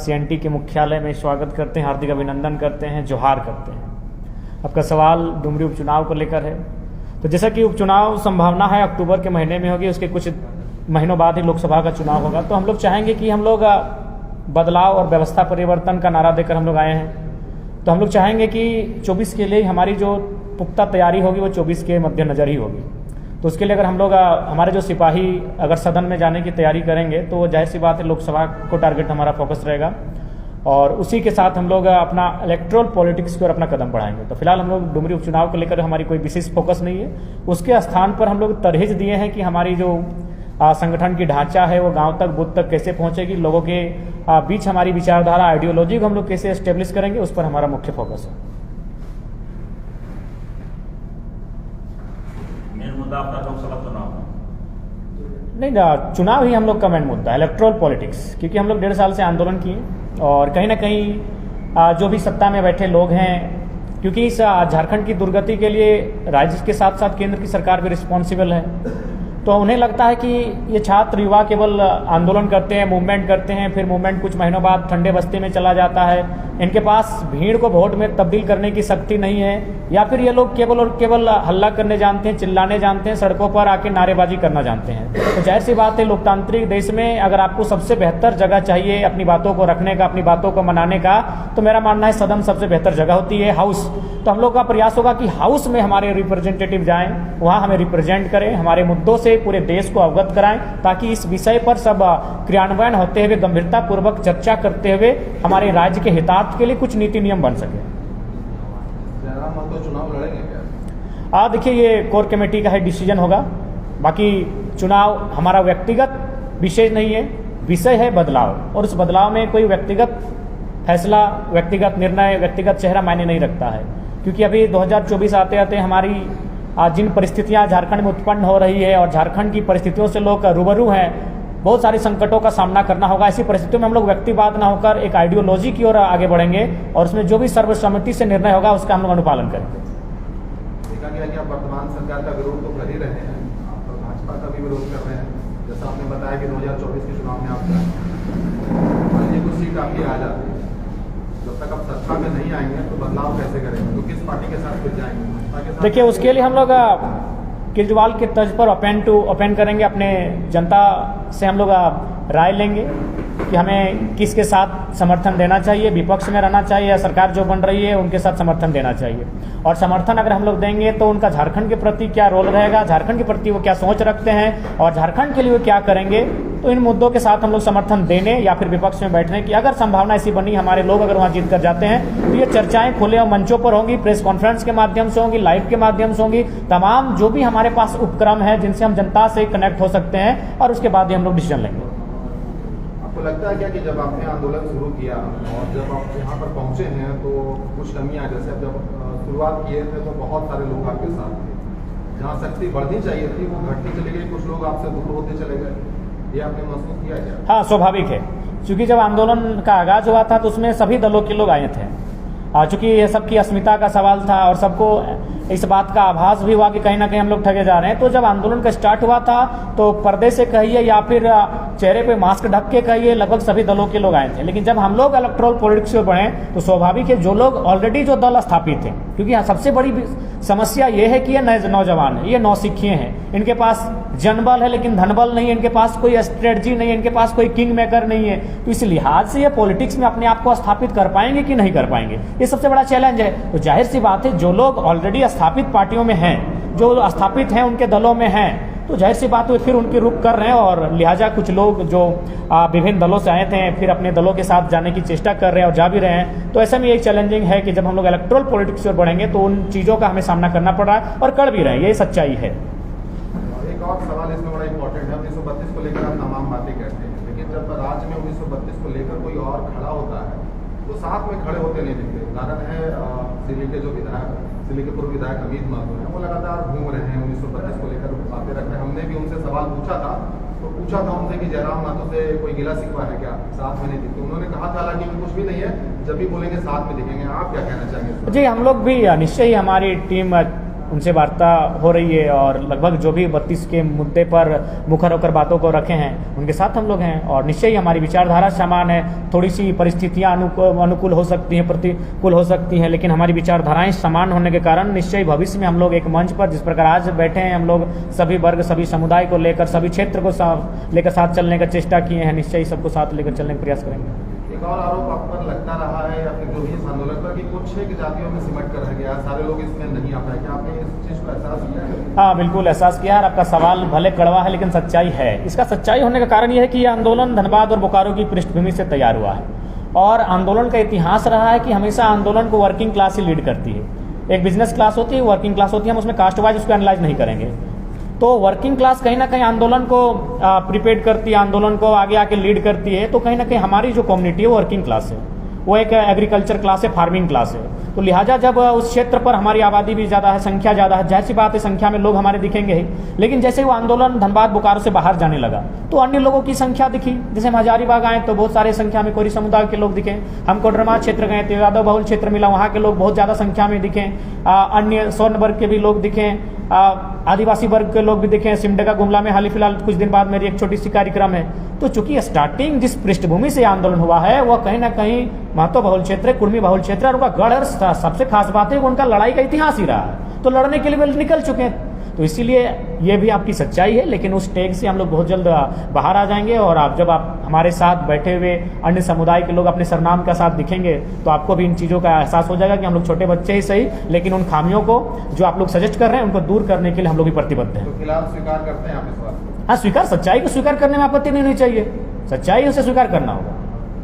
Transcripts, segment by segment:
CNT के मुख्यालय में स्वागत करते हैं, हार्दिक अभिनंदन करते हैं, जोहार करते हैं। आपका सवाल डुमरी उपचुनाव को लेकर है। तो जैसा कि उपचुनाव संभावना है अक्टूबर के महीने में होगी, उसके कुछ महीनों बाद ही लोकसभा का चुनाव होगा। तो हम लोग चाहेंगे कि हम लोग बदलाव और व्यवस्था परिवर्तन का नारा देकर हम लोग आए हैं। तो हम लोग चाहेंगे कि 24 के लिए हमारी जो पुख्ता तैयारी होगी वो 24 के मद्देनज़र ही होगी। तो उसके लिए अगर हम लोग हमारे जो सिपाही अगर सदन में जाने की तैयारी करेंगे तो जाहिर सी बात है लोकसभा को टारगेट हमारा फोकस रहेगा, और उसी के साथ हम लोग अपना इलेक्ट्रल पॉलिटिक्स की ओर अपना कदम बढ़ाएंगे। तो फिलहाल हम लोग डुमरी उपचुनाव को लेकर हमारी कोई विशेष फोकस नहीं है। उसके स्थान पर हम लोग तरहीज दिए हैं कि हमारी जो संगठन की ढांचा है वो गांव तक, बूथ तक कैसे पहुंचेगी, लोगों के बीच हमारी विचारधारा, आइडियोलॉजी को हम लोग कैसे एस्टेब्लिश करेंगे, उस पर हमारा मुख्य फोकस है। मेन मुद्दा आपका लोकसभा चुनाव नहीं, चुनाव ही हम लोग का मेन मुद्दा है, इलेक्ट्रल पॉलिटिक्स। क्योंकि हम लोग 1.5 साल से आंदोलन किए और कहीं ना कहीं जो भी सत्ता में बैठे लोग हैं, क्योंकि इस झारखंड की दुर्गति के लिए राज्य के साथ साथ केंद्र की सरकार भी रिस्पॉन्सिबल है। तो उन्हें लगता है कि ये छात्र युवा केवल आंदोलन करते हैं, मूवमेंट करते हैं, फिर मूवमेंट कुछ महीनों बाद ठंडे बस्ती में चला जाता है, इनके पास भीड़ को वोट में तब्दील करने की शक्ति नहीं है, या फिर ये लोग केवल और केवल हल्ला करने जानते हैं, चिल्लाने जानते हैं, सड़कों पर आके नारेबाजी करना जानते हैं। तो जाहिर सी बात है, लोकतांत्रिक देश में अगर आपको सबसे बेहतर जगह चाहिए अपनी बातों को रखने का, अपनी बातों को मनाने का, तो मेरा मानना है सदन सबसे बेहतर जगह होती है, हाउस। तो हम लोग का प्रयास होगा कि हाउस में हमारे रिप्रेजेंटेटिव जाएं, वहाँ हमें रिप्रेजेंट करें, हमारे मुद्दों से पूरे देश को अवगत कराएं, ताकि इस विषय पर सब क्रियान्वयन होते हुए, गंभीरता पूर्वक चर्चा करते हुए हमारे राज्य के हितार्थ के लिए कुछ नीति नियम बन सके। तो चुनाव लड़ेंगे क्या? देखिए, ये कोर कमेटी का है, डिसीजन होगा। बाकी चुनाव हमारा व्यक्तिगत विषय नहीं है, विषय है बदलाव, और उस बदलाव में कोई व्यक्तिगत फैसला, व्यक्तिगत निर्णय, व्यक्तिगत चेहरा मायने नहीं रखता है। क्योंकि अभी 2024 आते आते हमारी जिन परिस्थितियां झारखंड में उत्पन्न हो रही है और झारखंड की परिस्थितियों से लोग रूबरू हैं, बहुत सारे संकटों का सामना करना होगा। ऐसी परिस्थितियों में हम लोग व्यक्तिवाद ना होकर एक आइडियोलॉजी की ओर आगे बढ़ेंगे, और उसमें जो भी सर्वसम्मति से निर्णय होगा उसका हम लोग अनुपालन करेंगे। देखा गया कि आप वर्तमान सरकार का विरोध तो कर ही रहे हैं, आप तो भाजपा का भी विरोध कर रहे हैं। जैसा आपने बताया कि 2024 के चुनाव में आप मान कुछ सीट आपकी आ जाती है, जब तक आप सत्ता में नहीं आएंगे तो बदलाव कैसे करेंगे? तो किस पार्टी के साथ फिर जाएंगे? देखिए, उसके लिए हम लोग केजरीवाल के तर्ज पर ओपन करेंगे, अपने जनता से हम लोग राय लेंगे कि हमें किसके साथ समर्थन देना चाहिए, विपक्ष में रहना चाहिए या सरकार जो बन रही है उनके साथ समर्थन देना चाहिए। और समर्थन अगर हम लोग देंगे तो उनका झारखंड के प्रति क्या रोल रहेगा, झारखंड के प्रति वो क्या सोच रखते हैं और झारखंड के लिए वो क्या करेंगे, तो इन मुद्दों के साथ हम लोग समर्थन देने या फिर विपक्ष में बैठने की अगर संभावना ऐसी बनी, हमारे लोग अगर वहाँ जीत कर जाते हैं, तो ये चर्चाएं खुले और मंचों पर होंगी, प्रेस कॉन्फ्रेंस के माध्यम से होंगी, लाइव के माध्यम से होंगी, तमाम जो भी हमारे पास उपक्रम है जिनसे हम जनता से कनेक्ट हो सकते हैं, और उसके बाद ही हम लोग डिसीजन लेंगे। आपको लगता है क्या कि जब आपने आंदोलन शुरू किया और जब आप यहाँ पर पहुँचे हैं तो कुछ कमियाँ, जैसे अब जब शुरुआत किए थे तो बहुत सारे लोग आपके साथ थे, जहाँ शक्ति बढ़नी चाहिए थी वो घटती चली गई, कुछ लोग आपसे दूर होते चले गए, ये आपने महसूस किया क्या? हाँ, स्वाभाविक है, क्योंकि जब आंदोलन का आगाज हुआ था तो उसमें सभी दलों के लोग आए थे। चूँकि ये सबकी अस्मिता का सवाल था और सबको इस बात का आभास भी हुआ कि कहीं ना कहीं हम लोग ठगे जा रहे हैं। तो जब आंदोलन का स्टार्ट हुआ था तो पर्दे से कहिए या फिर चेहरे पे मास्क ढक के कहिए, लगभग सभी दलों के लोग आए थे। लेकिन जब हम लोग इलेक्ट्रल पॉलिटिक्स में बढ़े तो स्वाभाविक है, जो लोग ऑलरेडी जो दल स्थापित थे, क्योंकि यहाँ सबसे बड़ी समस्या ये है कि ये नए नौजवान है, ये नौसिखिए हैं, इनके पास जनबल है लेकिन धनबल नहीं है, इनके पास कोई स्ट्रेटजी नहीं है, इनके पास कोई किंग मेकर नहीं है। तो इस लिहाज से ये पॉलिटिक्स में अपने आप को स्थापित कर पाएंगे कि नहीं कर पाएंगे, ये सबसे बड़ा चैलेंज है। तो जाहिर सी बात है, जो लोग ऑलरेडी स्थापित पार्टियों में हैं, जो स्थापित हैं उनके दलों में हैं, तो जाहिर सी बात है फिर उनकी रुख कर रहे हैं, और लिहाजा कुछ लोग जो विभिन्न दलों से आए थे फिर अपने दलों के साथ जाने की चेष्टा कर रहे हैं और जा भी रहे हैं। तो ऐसे में एक चैलेंजिंग है कि जब हम लोग इलेक्ट्रल पॉलिटिक्स की ओर बढ़ेंगे तो उन चीज़ों का हमें सामना करना पड़ रहा है और कर भी रहे हैं, ये सच्चाई है। एक और सवाल इसमें बड़ा इंपॉर्टेंट है, 1932 को लेकर आप तमाम बातें कहते हैं, लेकिन जब राज्य में 1932 को लेकर कोई और खड़ा होता है तो साथ में खड़े होते नहीं दिखते। उदाहरण है दिल्ली के जो विधायक, दिल्ली के पूर्व विधायक अमित महतो हैं, वो लगातार घूम रहे हैं 1932 को लेकर बातें रख रहे हैं। हमने भी उनसे सवाल पूछा था उनसे कि जयराम महतो से कोई गिला शिकवा है क्या, साथ में नहीं दिखते। उन्होंने कहा था हालांकि कुछ भी नहीं है, जब भी बोलेंगे साथ में दिखेंगे। आप क्या कहना चाहेंगे? जी, हम लोग भी निश्चय ही हमारी टीम उनसे वार्ता हो रही है और लगभग जो भी 32 के मुद्दे पर मुखर होकर बातों को रखे हैं उनके साथ हम लोग हैं। और निश्चय ही हमारी विचारधारा समान है, थोड़ी सी परिस्थितियाँ अनुकूल हो सकती हैं, प्रतिकूल हो सकती हैं, लेकिन हमारी विचारधाराएं समान होने के कारण निश्चय भविष्य में हम लोग एक मंच पर जिस प्रकार आज बैठे हैं, हम लोग सभी वर्ग सभी समुदाय को लेकर सभी क्षेत्र को लेकर साथ चलने का चेष्टा किए हैं, निश्चय ही सबको साथ लेकर चलने का प्रयास करेंगे। एक और आरोप आप पर लगता रहा है या फिर जो भी इस आंदोलन पर कि कुछ एक जातियों में सिमट कर रह गया, सारे लोग इसमें नहीं आ पाए, क्या आपने इस चीज़ को एहसास किया है? हाँ बिल्कुल एहसास किया है। आपका सवाल भले कड़वा है लेकिन सच्चाई है। इसका सच्चाई होने का कारण यह है कि यह आंदोलन धनबाद और बोकारो की पृष्ठभूमि से तैयार हुआ है और आंदोलन का इतिहास रहा है कि हमेशा आंदोलन को वर्किंग क्लास ही लीड करती है। एक बिजनेस क्लास होती है, वर्किंग क्लास होती है, हम उसमें कास्ट वाइज उसको एनालाइज नहीं करेंगे। तो वर्किंग क्लास कहीं ना कहीं आंदोलन को प्रिपेयर करती है, आंदोलन को आगे आके लीड करती है। तो कहीं ना कहीं हमारी जो कम्युनिटी है वो वर्किंग क्लास है, वो एक एग्रीकल्चर क्लास है, फार्मिंग क्लास है। तो लिहाजा जब उस क्षेत्र पर हमारी आबादी भी ज़्यादा है, संख्या ज़्यादा है, जाहिर सी बात है संख्या में लोग हमारे दिखेंगे ही। लेकिन जैसे वो आंदोलन धनबाद बोकारो से बाहर जाने लगा तो अन्य लोगों की संख्या दिखी। जैसे हम हजारीबाग आए तो बहुत सारे संख्या में कोरी समुदाय के लोग दिखे, हम कोडरमा क्षेत्र गए तो यादव बहुल क्षेत्र मिला, वहाँ के लोग बहुत ज़्यादा संख्या में दिखे। अन्य स्वर्ण वर्ग के भी लोग दिखे, आदिवासी वर्ग के लोग भी दिखे। सिमडेगा गुमला में हाल ही फिलहाल कुछ दिन बाद मेरी एक छोटी सी कार्यक्रम है। तो चूंकि स्टार्टिंग जिस पृष्ठभूमि से आंदोलन हुआ है वह कहीं ना कहीं महतो बहुल क्षेत्र, कुर्मी बहुल क्षेत्र, और उनका गढ़ और सबसे खास बात है उनका लड़ाई का इतिहास ही रहा है। तो लड़ने के लिए वे निकल चुके हैं। तो इसीलिए ये भी आपकी सच्चाई है, लेकिन उस टैग से हम लोग बहुत जल्द बाहर आ जाएंगे। और आप जब आप हमारे साथ बैठे हुए अन्य समुदाय के लोग अपने सरनाम का साथ दिखेंगे तो आपको भी इन चीज़ों का एहसास हो जाएगा कि हम लोग छोटे बच्चे ही सही, लेकिन उन खामियों को जो आप लोग सजेस्ट कर रहे हैं उनको दूर करने के लिए हम लोग भी प्रतिबद्ध हैं। तो फिलहाल स्वीकार करते हैं आप इस बात को? हाँ स्वीकार, सच्चाई को स्वीकार करने में आपत्ति नहीं होनी चाहिए, सच्चाई उसे स्वीकार करना होगा।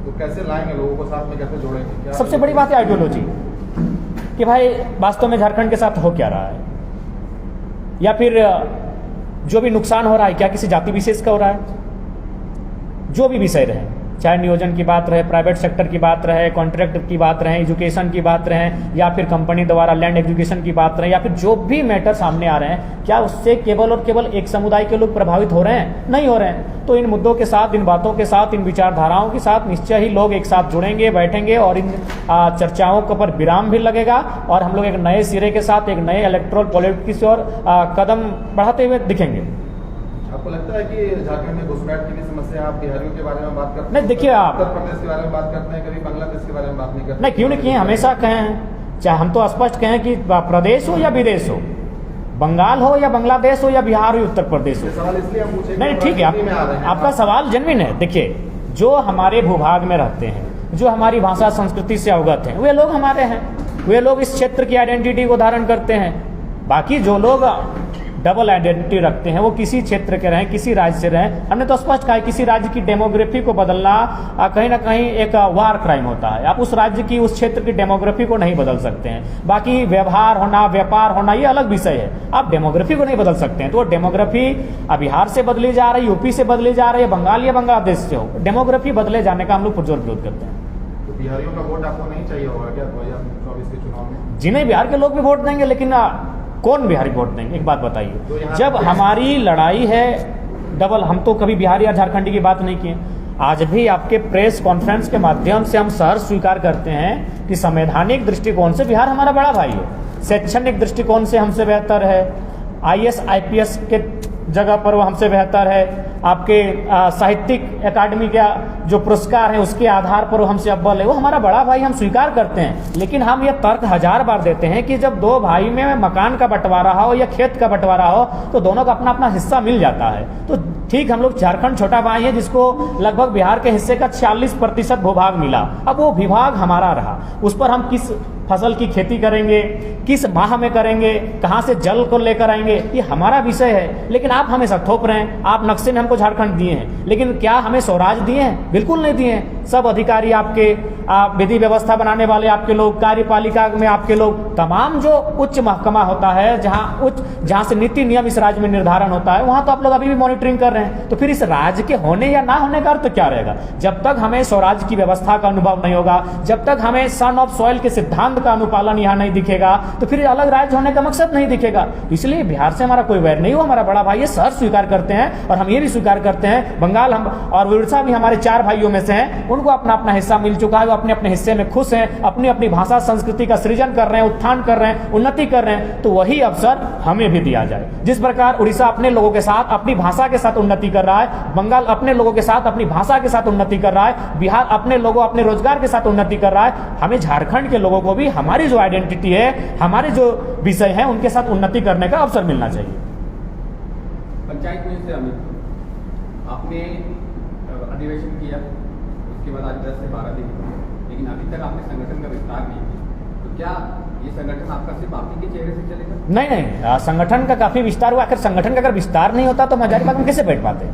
तो कैसे लाएंगे लोगों को साथ में, कैसे जोड़ेंगे? सबसे बड़ी बात है आइडियोलॉजी, कि भाई वास्तव में झारखंड के साथ हो क्या रहा है, या फिर जो भी नुकसान हो रहा है क्या किसी जाति विशेष का हो रहा है। जो भी विषय रहे, चाहे नियोजन की बात रहे, प्राइवेट सेक्टर की बात रहे, कॉन्ट्रैक्ट की बात रहे, एजुकेशन की बात रहे, या फिर कंपनी द्वारा लैंड एजुकेशन की बात रहे, या फिर जो भी मैटर सामने आ रहे हैं, क्या उससे केवल और केवल एक समुदाय के लोग प्रभावित हो रहे हैं? नहीं हो रहे हैं। तो इन मुद्दों के साथ, इन बातों के साथ, इन विचारधाराओं के साथ निश्चय ही लोग एक साथ जुड़ेंगे, बैठेंगे और इन चर्चाओं के ऊपर विराम भी लगेगा और हम लोग एक नए सिरे के साथ, एक नए इलेक्ट्रल पॉलिटिक्स और कदम बढ़ाते हुए दिखेंगे। आपको लगता है कि झारखंड में घुसपैठ की भी समस्या, आप बिहारियों के बारे में बात करते हैं? नहीं देखिए, आप उत्तर प्रदेश के बारे में बात करते हैं, कभी बांग्लादेश के बारे में बात नहीं करते? नहीं, क्यों नहीं किए, हमेशा कहें। चाहे हम तो स्पष्ट कहें कि प्रदेश हो या विदेश हो, बंगाल हो या बांग्लादेश हो या बिहार हो, उत्तर प्रदेश हो। सवाल इसलिए हम पूछे नहीं ठीक है, आपका सवाल जेन्युइन है। देखिए, जो हमारे भूभाग में रहते हैं, जो हमारी भाषा संस्कृति से अवगत हैं, वे लोग हमारे हैं, वे लोग इस क्षेत्र की आइडेंटिटी को धारण करते हैं। बाकी जो लोग डबल आइडेंटिटी रखते हैं वो किसी क्षेत्र के रहें, किसी राज्य से रहें, हमने तो स्पष्ट कहा है किसी राज्य की डेमोग्राफी को बदलना कहीं ना कहीं एक वार क्राइम होता है। आप उस राज्य की, उस क्षेत्र की डेमोग्राफी को नहीं बदल सकते हैं। बाकी व्यवहार होना, व्यापार होना, ये अलग विषय है। आप डेमोग्राफी को नहीं बदल सकते हैं। तो डेमोग्राफी बिहार से बदली जा रही, यूपी से बदली जा रही है, बंगाल या बांग्लादेश से हो, डेमोग्राफी बदले जाने का हम लोग पुरजोर विरोध करते हैं। तो बिहारियों का वोट आपको नहीं चाहिए होगा क्या 2024 के चुनाव में? जिन्हें बिहार के लोग भी वोट देंगे, लेकिन कौन बिहारी वोट देंगे? एक बात बताइए, तो जब हमारी लड़ाई है डबल, हम तो कभी बिहारी या झारखंडी की बात नहीं किए। आज भी आपके प्रेस कॉन्फ्रेंस के माध्यम से हम सहर्ष स्वीकार करते हैं कि संवैधानिक दृष्टिकोण से बिहार हमारा बड़ा भाई है, शैक्षणिक दृष्टिकोण से हमसे बेहतर है, IAS IPS के जगह पर वो हमसे बेहतर है, आपके साहित्यिक अकादमी का जो पुरस्कार है उसके आधार पर वो हमसे अव्वल है, वो हमारा बड़ा भाई, हम स्वीकार करते हैं। लेकिन हम ये तर्क 1000 बार देते हैं कि जब दो भाई में मकान का बंटवारा हो या खेत का बंटवारा हो तो दोनों का अपना अपना हिस्सा मिल जाता है। तो ठीक, हम लोग झारखंड छोटा भाई है जिसको लगभग बिहार के हिस्से का 46% भूभाग मिला। अब वो विभाग हमारा रहा, उस पर हम किस फसल की खेती करेंगे, किस माह में करेंगे, कहाँ से जल को लेकर आएंगे, ये हमारा विषय है। लेकिन आप हमें सब थोप रहे हैं। आप नक्शे में हमको झारखंड दिए हैं, लेकिन क्या हमें स्वराज दिए हैं? बिल्कुल नहीं दिए हैं। सब अधिकारी आपके, विधि व्यवस्था बनाने वाले आपके लोग, कार्यपालिका में आपके लोग, तमाम जो उच्च महकमा होता है, जहाँ से नीति नियम इस राज्य में निर्धारण होता है, वहाँ तो आप लोग अभी भी मॉनिटरिंग कर रहे हैं। तो फिर इस राज्य के होने या ना होने का अर्थ क्या रहेगा? जब तक हमें स्वराज की व्यवस्था का अनुभव नहीं होगा, जब तक हमें सन ऑफ सॉइल के सिद्धांत का अनुपालन यहाँ नहीं दिखेगा, तो फिर अलग राज्य होने का मकसद नहीं दिखेगा। इसलिए बिहार से हमारा कोई वैर नहीं हो, हमारा बड़ा भाई है, सहर्ष स्वीकार करते हैं। और हम ये भी स्वीकार करते हैं बंगाल हम और उड़ीसा भी हमारे 4 भाइयों में से हैं, उन उनको अपना अपना हिस्सा मिल चुका है, वो अपने अपने हिस्से में खुश हैं, अपनी अपनी भाषा संस्कृति का सृजन कर रहे हैं, उत्थान कर रहे हैं, उन्नति कर रहे हैं। तो वही अवसर हमें भी दिया जाए। जिस प्रकार उड़ीसा अपने लोगों के साथ अपनी भाषा के साथ उन्नति कर रहा है, बंगाल अपने लोगों के साथ अपनी भाषा के साथ उन्नति कर रहा है, बिहार अपने लोगों अपने रोजगार के साथ उन्नति कर रहा है, हमें झारखंड के लोगों को भी हमारी जो आइडेंटिटी है, हमारे जो विषय हैं, उनके साथ उन्नति करने का अवसर मिलना चाहिए। पंचायत में से अमित, आपने अधिवेशन किया, उसके बाद आज 10 से 12 दिन, लेकिन अभी तक आपने संगठन का विस्तार नहीं किया, तो क्या ये संगठन आपका सिर्फ आप ही के चेहरे से चलेगा? नहीं, संगठन का काफी विस्तार हुआ। अगर संगठन का अगर विस्तार नहीं होता तो हम हजारीबाग में कैसे बैठ पाते?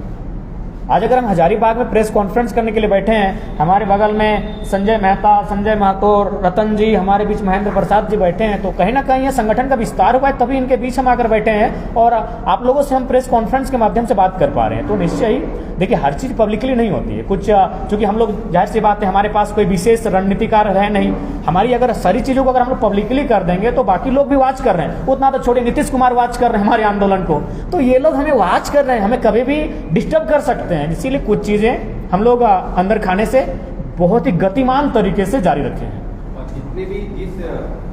आज अगर हम हजारीबाग में प्रेस कॉन्फ्रेंस करने के लिए बैठे हैं, हमारे बगल में संजय मेहता, संजय महतो, रतन जी, हमारे बीच महेंद्र प्रसाद जी बैठे हैं, तो कहीं ना कहीं ये संगठन का विस्तार हुआ है, तभी इनके बीच हम आकर बैठे हैं और आप लोगों से हम प्रेस कॉन्फ्रेंस के माध्यम से बात कर पा रहे हैं। तो निश्चय ही देखिए, हर चीज़ पब्लिकली नहीं होती है। कुछ चूंकि हम लोग, जाहिर सी बात है, हमारे पास कोई विशेष रणनीतिकार है नहीं। हमारी अगर सारी चीज़ों को अगर हम लोग पब्लिकली कर देंगे तो बाकी लोग भी वॉच कर रहे हैं। उतना तो छोटे नीतीश कुमार वॉच कर रहे हैं हमारे आंदोलन को, तो ये लोग हमें वॉच कर रहे हैं, हमें कभी भी डिस्टर्ब कर सकते हैं। इसीलिए कुछ चीज़ें हम लोग अंदर खाने से बहुत ही गतिमान तरीके से जारी रखे हैं। और जितने भी इस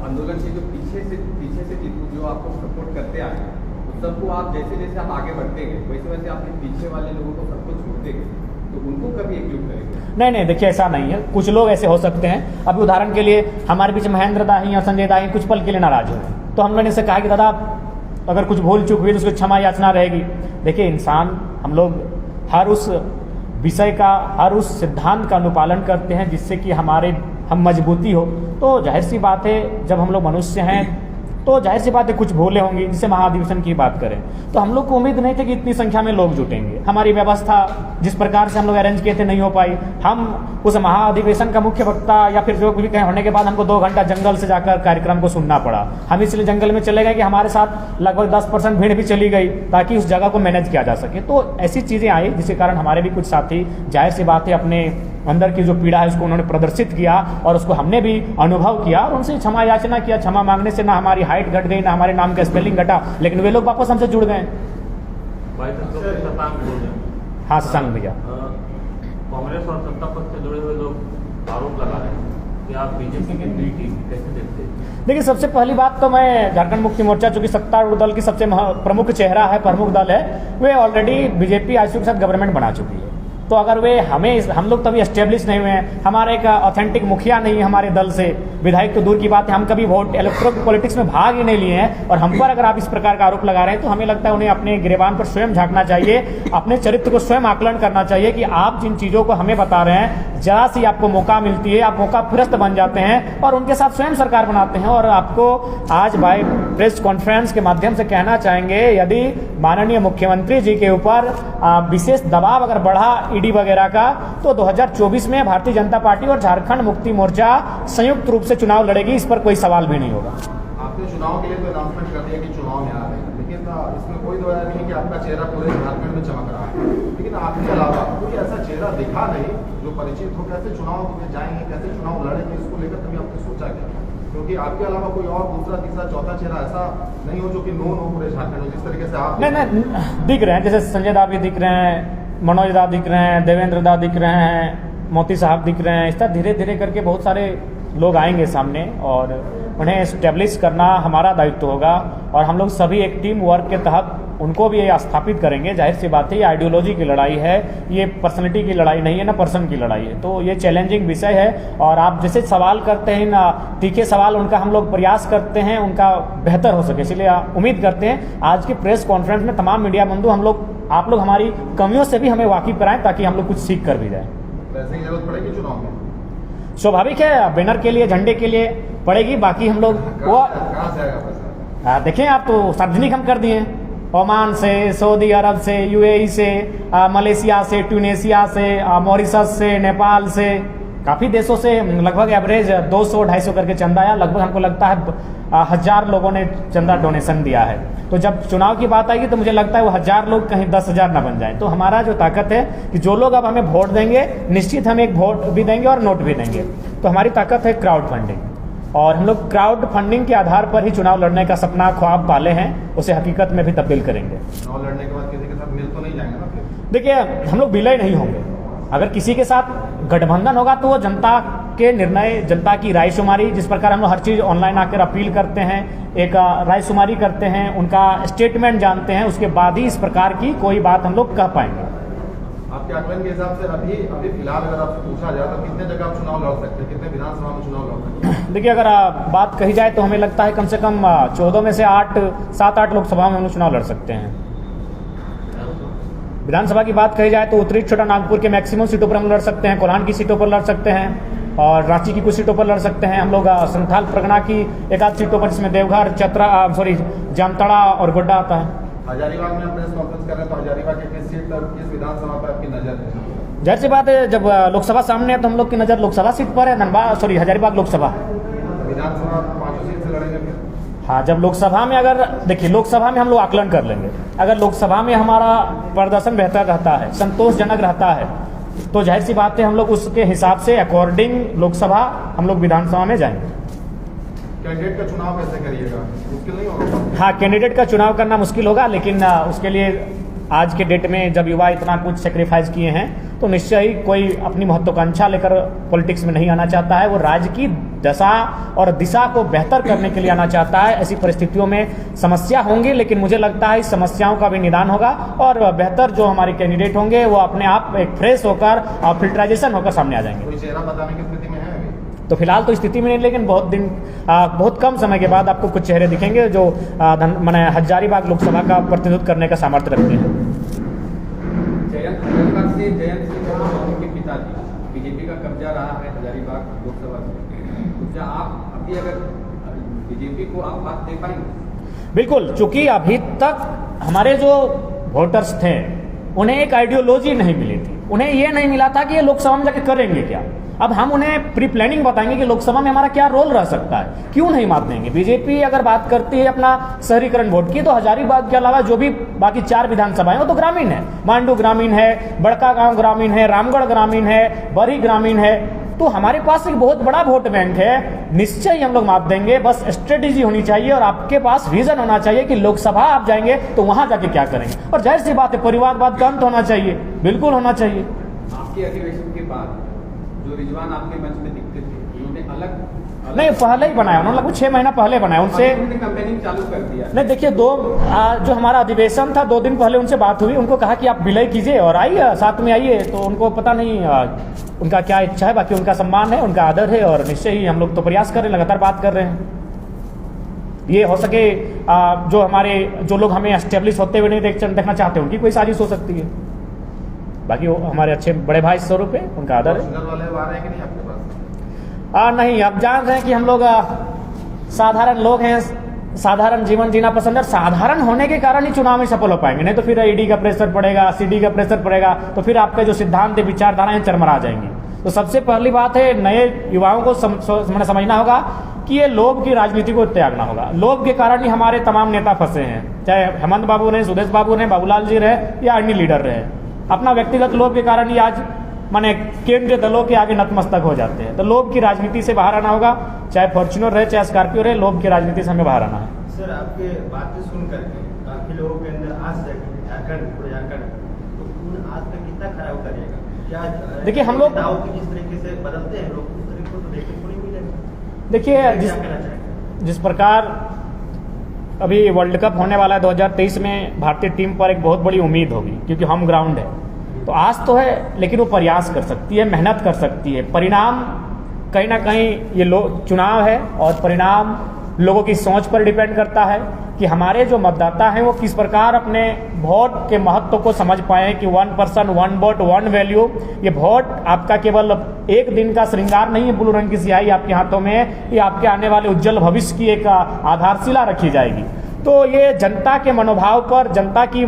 आंदोलन से जो पीछे से जो आपको सपोर्ट करते आए हैं, सबको आप जैसे जैसे आप आगे बढ़ते गए, वैसे वैसे आपके पीछे वाले लोगों को सबको छोड़ते गए, तो उनको कभी एकजुट करेंगे? नहीं, देखिए ऐसा नहीं है। कुछ लोग ऐसे हो सकते हैं, अभी उदाहरण के लिए हमारे बीच महेंद्र दा ही और संजय दा ही कुछ पल के लिए नाराज हुए, तो हम लोगों ने से कहा कि दादा अगर कुछ भूल चूक हुई तो उसको क्षमा याचना रहेगी। देखिए, इंसान, हम लोग हर उस विषय का, हर उस सिद्धांत का अनुपालन करते हैं जिससे कि हम मजबूती हो। तो जाहिर सी बात है, जब हम लोग मनुष्य हैं तो जाहिर सी बात है कुछ भूलें होंगी। जैसे महाधिवेशन की बात करें तो हम लोग को उम्मीद नहीं थी कि इतनी संख्या में लोग जुटेंगे। हमारी व्यवस्था जिस प्रकार से हम लोग अरेंज किए थे नहीं हो पाई। हम उस महाधिवेशन का मुख्य वक्ता या फिर जो भी कहीं होने के बाद हमको 2 घंटा जंगल से जाकर कार्यक्रम को सुनना पड़ा। हम इसलिए जंगल में चले गए कि हमारे साथ लगभग 10% भीड़ भी चली गई ताकि उस जगह को मैनेज किया जा सके। तो ऐसी चीज़ें आई जिसके कारण हमारे भी कुछ साथी, जाहिर सी बात है, अपने अंदर की जो पीड़ा है उसको उन्होंने प्रदर्शित किया और उसको हमने भी अनुभव किया और उनसे क्षमा याचना किया। क्षमा मांगने से ना हमारी हाइट घट गई, ना हमारे नाम का स्पेलिंग घटा, लेकिन वे लोग वापस हमसे जुड़ गए। हाँ, शशांक भैया, कांग्रेस और सत्ता पक्ष से जुड़े हुए लोग आरोप लगा रहे हैं कि आप बीजेपी की बी टीम कैसे देखते हैं? देखिए, सबसे पहली बात तो मैं झारखंड मुक्ति मोर्चा, जो कि सत्तारूढ़ दल की सबसे प्रमुख चेहरा है, प्रमुख दल है, वे ऑलरेडी बीजेपी आईसीयू के साथ गवर्नमेंट बना चुकी है। तो अगर वे हम लोग तभी एस्टेब्लिश नहीं हुए हैं, हमारे एक ऑथेंटिक मुखिया नहीं है हमारे दल से, विधायक तो दूर की बात है, हम कभी वोट इलेक्ट्रल पॉलिटिक्स में भाग ही नहीं लिए हैं, और हम पर अगर आप इस प्रकार का आरोप लगा रहे हैं तो हमें लगता है उन्हें अपने गिरेबान पर स्वयं झांकना चाहिए, अपने चरित्र को स्वयं आकलन करना चाहिए कि आप जिन चीज़ों को हमें बता रहे हैं, जरा सी आपको मौका मिलती है, आप मौका फिरस्त बन जाते हैं और उनके साथ स्वयं सरकार बनाते हैं। और आपको आज बाय प्रेस कॉन्फ्रेंस के माध्यम से कहना चाहेंगे, यदि माननीय मुख्यमंत्री जी के ऊपर विशेष दबाव अगर बढ़ा ईडी वगैरह का, तो 2024 में भारतीय जनता पार्टी और झारखंड मुक्ति मोर्चा संयुक्त रूप से चुनाव लड़ेगी, इस पर कोई सवाल भी नहीं होगा। आपने चुनाव के लिए तो अनाउंसमेंट कर दिया कि चुनाव में आ रहे हैं, लेकिन इसमें कोई दो नहीं है कि आपका चेहरा पूरे झारखंड में चमक रहा है, लेकिन आपके अलावा कोई ऐसा चेहरा दिखा नहीं जो परिचित हो। कैसे चुनाव में जाएंगे, कैसे चुनाव लड़ेंगे, इसको लेकर कभी आपने सोचा क्या? क्योंकि आपके अलावा कोई और दूसरा, तीसरा, चौथा चेहरा ऐसा नहीं हो जो कि नोन हो पूरे झारखंड में, जिस तरीके से आप नहीं दिख रहे हैं। जैसे संजय दा भी दिख रहे हैं, मनोज दा दिख रहे हैं, देवेंद्र दा दिख रहे हैं, मोती साहब दिख रहे हैं। इस तरह धीरे धीरे करके बहुत सारे लोग आएंगे सामने और उन्हें एस्टेब्लिश करना हमारा दायित्व होगा और हम लोग सभी एक टीम वर्क के तहत उनको भी स्थापित करेंगे। जाहिर सी बात है, ये आइडियोलॉजी की लड़ाई है, ये पर्सनैलिटी की लड़ाई नहीं है, ना पर्सन की लड़ाई है। तो ये चैलेंजिंग विषय है और आप जैसे सवाल करते हैं ना, तीखे सवाल, उनका हम लोग प्रयास करते हैं उनका बेहतर हो सके। इसलिए उम्मीद करते हैं आज की प्रेस कॉन्फ्रेंस में तमाम मीडिया बंधु आप लोग हमारी कमियों से भी हमें वाकिफ कराएं ताकि हम लोग कुछ सीख कर भी जाएं। पैसे की जरूरत पड़ेगी चुनाव में? स्वाभाविक है, बैनर के लिए, झंडे के लिए पड़ेगी। बाकी हम लोग वो कहाँ से आएगा पैसा? देखें, आप तो सार्वजनिक हम कर दिए, ओमान से, सऊदी अरब से, यूएई से, मलेशिया से, ट्यूनेशिया से, मॉरिशस से, नेपाल से, काफ़ी देशों से लगभग एवरेज 200-250 करके चंदा आया। लगभग हमको लगता है 1000 लोगों ने चंदा डोनेशन दिया है। तो जब चुनाव की बात आएगी तो मुझे लगता है वो 1000 लोग कहीं 10,000 ना बन जाए। तो हमारा जो ताकत है कि जो लोग अब हमें वोट देंगे, निश्चित हम एक वोट भी देंगे और नोट भी देंगे। तो हमारी ताकत है क्राउड फंडिंग और हम लोग क्राउड फंडिंग के आधार पर ही चुनाव लड़ने का सपना, ख्वाब पाले हैं, उसे हकीकत में भी तब्दील करेंगे। चुनाव लड़ने के बाद किसी के साथ मिल तो नहीं जाएंगे ना फिर? देखिए, हम लोग विलय नहीं होंगे, अगर किसी के साथ गठबंधन होगा तो वो जनता के निर्णय, जनता की रायशुमारी, जिस प्रकार हम लोग हर चीज़ ऑनलाइन आकर अपील करते हैं, एक रायशुमारी करते हैं, उनका स्टेटमेंट जानते हैं, उसके बाद ही इस प्रकार की कोई बात हम लोग कह पाएंगे। आपके आकलन के हिसाब से अभी फिलहाल अगर आपसे पूछा जाए तो कितने जगह आप चुनाव लड़ सकते हैं, कितने विधानसभा में चुनाव लड़ सकते हैं? देखिए, अगर बात कही जाए तो हमें लगता है कम से कम 14 में से 7-8 लोकसभा में हम लोग चुनाव लड़ सकते हैं। विधानसभा की बात कही जाए तो उत्तरी छोटा नागपुर के मैक्सिमम सीटों पर हम लड़ सकते हैं, कोल्हान की सीटों पर लड़ सकते हैं और रांची की कुछ सीटों पर लड़ सकते हैं। हम लोग संथाल परगना की एक आध सीटों पर, जिसमें देवघर, जामताड़ा और गोड्डा आता है। हजारीबाग में आप प्रेस कॉन्फ्रेंस कर रहे हैं तो हजारीबाग की किस सीट पर, किस विधानसभा पर आपकी नजर है? जाहिर सी बात है, जब लोकसभा सामने है तो हम लोग की नज़र लोकसभा सीट पर है। हजारीबाग लोकसभा। विधानसभा 5 सीट से लड़ेंगे फिर? हाँ, जब लोकसभा में, अगर देखिए लोकसभा में हम लोग आकलन कर लेंगे, अगर लोकसभा में हमारा प्रदर्शन बेहतर रहता है, संतोषजनक रहता है, तो जाहिर सी बात है हम लोग उसके हिसाब से अकॉर्डिंग लोकसभा हम लोग विधानसभा में जाएंगे। कैंडिडेट का चुनाव कैसे करिएगा? मुश्किल नहीं होगा? हाँ, कैंडिडेट का चुनाव करना मुश्किल होगा, लेकिन उसके लिए आज के डेट में जब युवा इतना कुछ सेक्रीफाइस किए हैं तो निश्चय ही कोई अपनी महत्वाकांक्षा लेकर पॉलिटिक्स में नहीं आना चाहता है। वो राज्य की दशा और दिशा को बेहतर करने के लिए आना चाहता है। ऐसी परिस्थितियों में समस्या होंगी, लेकिन मुझे लगता है इस समस्याओं का भी निदान होगा और बेहतर जो हमारे कैंडिडेट होंगे वो अपने आप एक फ्रेश होकर और फिल्टराइजेशन होकर सामने आ जाएंगे। कोई चेहरा बताने की स्थिति में है अभी? तो फिलहाल तो स्थिति में नहीं, लेकिन बहुत कम समय के बाद आपको कुछ चेहरे दिखेंगे जो हजारीबाग लोकसभा का प्रतिनिधित्व करने का सामर्थ्य रखते हैं। हजारीबाग से जयंत सिंह चौधरी के पिताजी, बीजेपी का कब्जा रहा है हजारीबाग लोकसभा से, तो क्या आप अभी अगर बीजेपी को आप बात दे पाएंगे? बिल्कुल, चूंकि अभी तक हमारे जो वोटर्स थे उन्हें एक आइडियोलॉजी नहीं मिली थी, उन्हें ये नहीं मिला था कि ये लोकसभा में जाके करेंगे क्या। अब हम उन्हें प्री प्लानिंग बताएंगे कि लोकसभा में हमारा क्या रोल रह सकता है, क्यों नहीं मात देंगे। बीजेपी अगर बात करती है अपना शहरीकरण वोट की, तो हजारीबाग के अलावा जो भी बाकी 4 विधानसभाएं वो तो ग्रामीण है। मांडू ग्रामीण है, बड़कागांव ग्रामीण है, रामगढ़ ग्रामीण है, बरी ग्रामीण है। तो हमारे पास एक बहुत बड़ा वोट बैंक है, निश्चय ही हम लोग मात देंगे। बस स्ट्रेटेजी होनी चाहिए और आपके पास विजन होना चाहिए कि लोकसभा आप जाएंगे तो वहां जाके क्या करेंगे। और जाहिर सी बात है, परिवारवाद का अंत होना चाहिए, बिल्कुल होना चाहिए। आपके अधिवेशन के बाद जो रिजवान आपके मंच में दिखते थे, उन्होंने अलग नहीं, पहले ही बनाया उन्होंने, लगभग 6 महीना पहले बनाया उनसे। कैंपेनिंग चालू कर दिया। नहीं, देखिए जो हमारा अधिवेशन था 2 दिन पहले उनसे बात हुई, उनको कहा कि आप विलय कीजिए और आइए, साथ में आइए। तो उनको पता नहीं उनका क्या इच्छा है, बाकी उनका सम्मान है, उनका आदर है और निश्चय ही हम लोग तो प्रयास कर रहे हैं, लगातार बात कर रहे हैं। ये हो सके जो लोग हमें एस्टेब्लिश होते हुए नहीं देखना चाहते, उनकी कोई साजिश हो सकती है। बाकी वो हमारे अच्छे बड़े भाई स्वरूप है, उनका आदर है। वाले आ रहे हैं कि नहीं आपके पास? नहीं, आप जान रहे हैं कि हम लोग साधारण लोग हैं, साधारण जीवन जीना पसंद है। साधारण होने के कारण ही चुनाव में सफल हो पाएंगे, नहीं तो फिर ईडी का प्रेशर पड़ेगा, सीडी का प्रेशर पड़ेगा, तो फिर आपके जो सिद्धांत विचारधाराएं चरमरा जाएंगी। तो सबसे पहली बात है, नए युवाओं को समझना होगा कि ये लोभ की राजनीति को त्यागना होगा। लोभ के कारण ही हमारे तमाम नेता फंसे हैं, चाहे हेमंत बाबू रहे, सुदेश बाबू रहे, बाबूलाल जी रहे या अन्य लीडर रहे। अपना व्यक्तिगत लोभ के कारण ही आज केंद्रीय दलों के आगे नतमस्तक हो जाते हैं। तो लोभ की राजनीति से बाहर आना होगा, चाहे फॉर्च्यूनर रहे चाहे स्कॉर्पियो रहे, लोभ की राजनीति से हमें बाहर आना है। सर, आपके बातें सुन करके काफी लोगों के अंदर आस जागी, झारखंड तो उन आस पे कितना खरा उतरेगा? क्या देखिए, हम लोग जिस तरीके से बदलते हैं लोग, उस तरीके को तो देखने को नहीं मिलेगा। देखिए, जिस प्रकार अभी वर्ल्ड कप होने वाला है 2023 में, भारतीय टीम पर एक बहुत बड़ी उम्मीद होगी, क्योंकि हम ग्राउंड है। तो आज तो है, लेकिन वो प्रयास कर सकती है, मेहनत कर सकती है। परिणाम कहीं ना कहीं ये चुनाव है और परिणाम लोगों की सोच पर डिपेंड करता है कि हमारे जो मतदाता हैं वो किस प्रकार अपने वोट के महत्व को समझ पाए कि 1 पर्सन 1 वोट 1 वैल्यू। ये वोट आपका केवल एक दिन का श्रृंगार नहीं है, ब्लू रंग की स्याही आपके हाथों में है, ये आपके आने वाले उज्जवल भविष्य की एक आधारशिला रखी जाएगी। तो ये जनता के मनोभाव पर, जनता की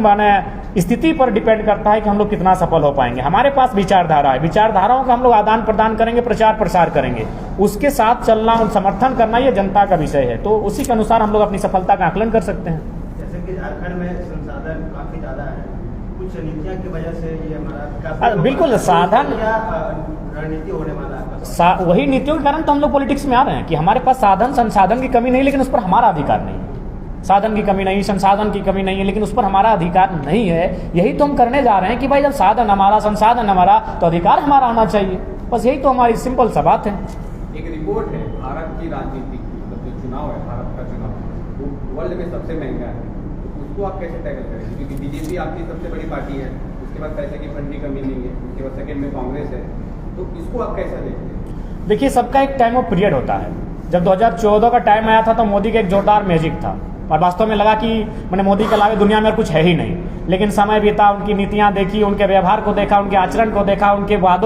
स्थिति पर डिपेंड करता है कि हम लोग कितना सफल हो पाएंगे। हमारे पास विचारधारा है, विचारधाराओं का हम लोग आदान प्रदान करेंगे, प्रचार प्रसार करेंगे, उसके साथ चलना और समर्थन करना ये जनता का विषय है। तो उसी के अनुसार हम लोग अपनी सफलता का आकलन कर सकते हैं। जैसे कि झारखंड में संसाधन काफी ज्यादा है, कुछ नीतियां की वजह से ये हमारा बिल्कुल साधन रणनीति होने वाला है। वही नीतियों के कारण तो हम लोग पॉलिटिक्स में आ रहे हैं कि हमारे पास साधन संसाधन की कमी नहीं, लेकिन उस पर हमारा अधिकार नहीं। साधन की कमी नहीं, संसाधन की कमी नहीं है, लेकिन उस पर हमारा अधिकार नहीं है। यही तो हम करने जा रहे हैं कि भाई जब साधन हमारा, संसाधन हमारा, तो अधिकार हमारा होना चाहिए। बस यही तो हमारी सिंपल सा बात है। एक रिपोर्ट है, भारत की राजनीति, मतलब जो चुनाव है, भारत का चुनाव वो वर्ल्ड में सबसे महंगा है, तो उसको आप कैसे टैकल करेंगे? क्योंकि बीजेपी आपकी सबसे बड़ी पार्टी है, उसके बाद पैसे की फंड की कमी नहीं है, उसके बाद सेकेंड में कांग्रेस है, तो इसको आप कैसे देखते हैं? देखिए, सबका एक टाइम ऑफ पीरियड होता है। जब 2014 का टाइम आया था तो मोदी का एक जोरदार मैजिक था और वास्तव में लगा कि मैंने मोदी के अलावा दुनिया में और कुछ है ही नहीं। लेकिन समय बीता, उनकी नीतियां देखी, उनके व्यवहार को देखा, उनके आचरण को देखा, उनके वादों